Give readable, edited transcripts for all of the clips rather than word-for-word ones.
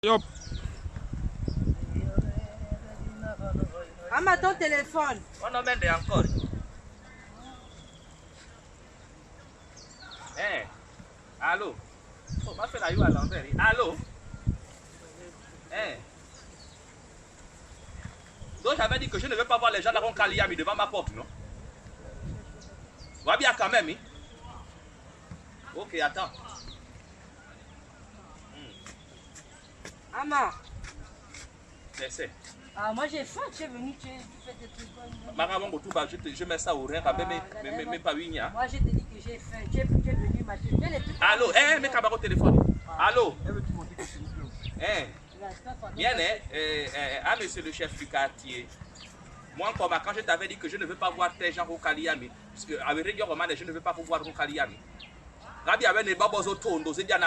Yop. Ama ton téléphone. On emmène encore. Eh, allô? Oh, ma fait la you à l'envers. Allô? Eh. Donc j'avais dit que je ne veux pas voir les gens d'Aaron Kaliami devant ma porte, non? Va bien quand même, hein? Ok, attends. Ama. C'est. Ah, moi j'ai faim, tu es venu, tu fais des trucs comme ça. Je mets ça au rein, même pas 8 ans. Moi je te dis que j'ai faim, tu es venu m'acheter. Allô, mes camarades au téléphone. Allô? Eh, bien, à monsieur le chef du quartier. Moi, encore, quand je t'avais dit que je ne veux pas voir tes gens au Kaliami, parce que avec Région Romane, je ne veux pas vous voir au Kaliami. Rabi avait des babos au tondo, tu viens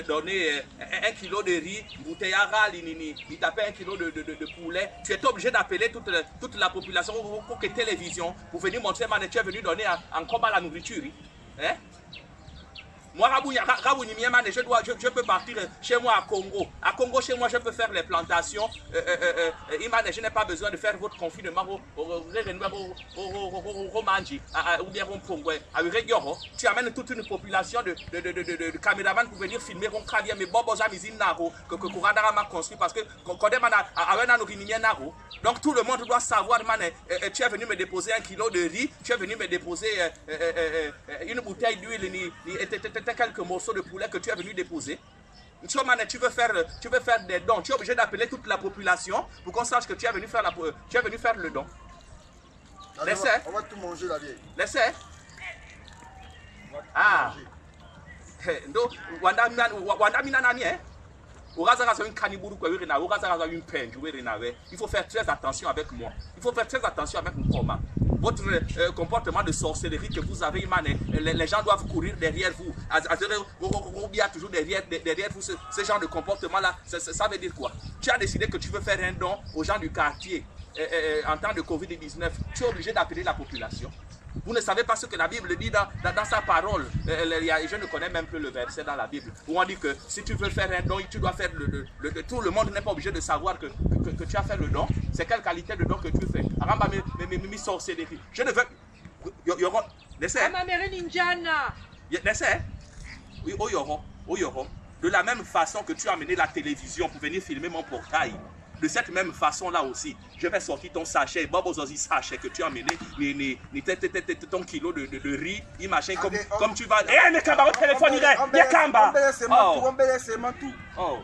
donner 1 kilo de riz, bouteille à râle, il t'appelle 1 kilo de poulet. Tu es obligé d'appeler toute la population pour que télévision, pour venir montrer, tu es venu donner en combat la nourriture. Hein? Moi, je peux partir chez moi à Congo. À Congo, chez moi, je peux faire les plantations. Je n'ai pas besoin de faire votre confinement au Romanji ou bien au Congo. Tu amènes toute une population de caméramans pour venir filmer mon carrière. Mais que m'a construit parce que donc tout le monde doit savoir, tu es venu me déposer 1 kilo de riz, tu es venu me déposer une bouteille d'huile, quelques morceaux de poulet que tu es venu déposer. Tu veux faire des dons. Tu es obligé d'appeler toute la population pour qu'on sache que tu es venu faire le don. Laissez. On va tout manger la vieille. Laissez. Ah. Donc, Wanda Minanani, hein? Il faut faire très attention avec moi. Il faut faire très attention avec mon combat. Votre comportement de sorcellerie que vous avez, les gens doivent courir derrière vous. Il y a toujours derrière vous ce genre de comportement-là. Ça veut dire quoi? Tu as décidé que tu veux faire un don aux gens du quartier en temps de Covid-19. Tu es obligé d'appeler la population. Vous ne savez pas ce que la Bible dit dans sa parole. Je ne connais même plus le verset dans la Bible où on dit que si tu veux faire un don, tu dois faire tout le monde n'est pas obligé de savoir que tu as fait le don. C'est quelle qualité de don que tu fais. Je ne veux... Laissez. Laissez. Oui, de la même façon que tu as amené la télévision pour venir filmer mon portail. De cette même façon-là aussi, je vais sortir ton sachet, sachet que tu as amené, ton kilo de riz, comme tu vas. Eh, mais Kamba, au téléphone, il est Kamba. Oh,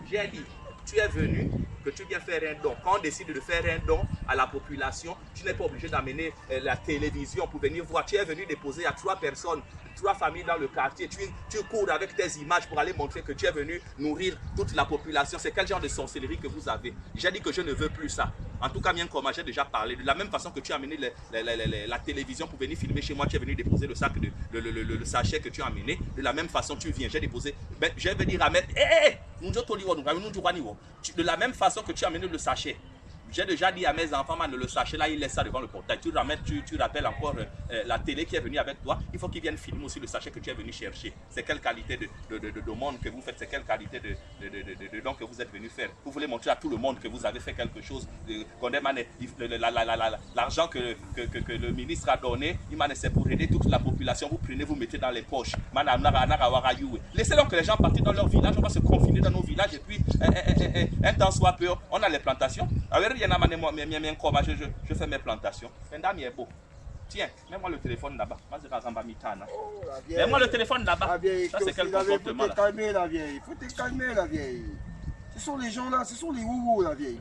j'ai dit, tu es venu, que tu viens faire un don. Quand on décide de faire un don à la population, tu n'es pas obligé d'amener la télévision pour venir voir. Tu es venu déposer à 3 personnes, 3 familles dans le quartier. Tu cours avec tes images pour aller montrer que tu es venu nourrir toute la population. C'est quel genre de sorcellerie que vous avez? J'ai dit que je ne veux plus ça. En tout cas, bien comme j'ai déjà parlé, de la même façon que tu as amené la télévision pour venir filmer chez moi, tu es venu déposer le sac, le sachet que tu as amené. De la même façon, tu viens, j'ai déposé. Ben, je vais venir à mettre. De la même façon que tu as amené le sachet. J'ai déjà dit à mes enfants, le sachet là, il laisse ça devant le portail. Tu rappelles encore la télé qui est venue avec toi. Il faut qu'ils viennent filmer aussi le sachet que tu es venu chercher. C'est quelle qualité de monde que vous faites, c'est quelle qualité de don que vous êtes venu faire. Vous voulez montrer à tout le monde que vous avez fait quelque chose. L'argent que le ministre a donné, c'est pour aider toute la population. Vous prenez, vous mettez dans les poches. Laissez donc que les gens partent dans leur village. On va se confiner dans nos villages et puis un temps soit peu, on a les plantations. Je fais mes plantations. Tiens, mets-moi le téléphone là-bas. Mets-moi le téléphone là-bas. Ça, c'est quel comportement là? Il faut te calmer la vieille. Ce sont les gens là, ce sont les woubous la vieille.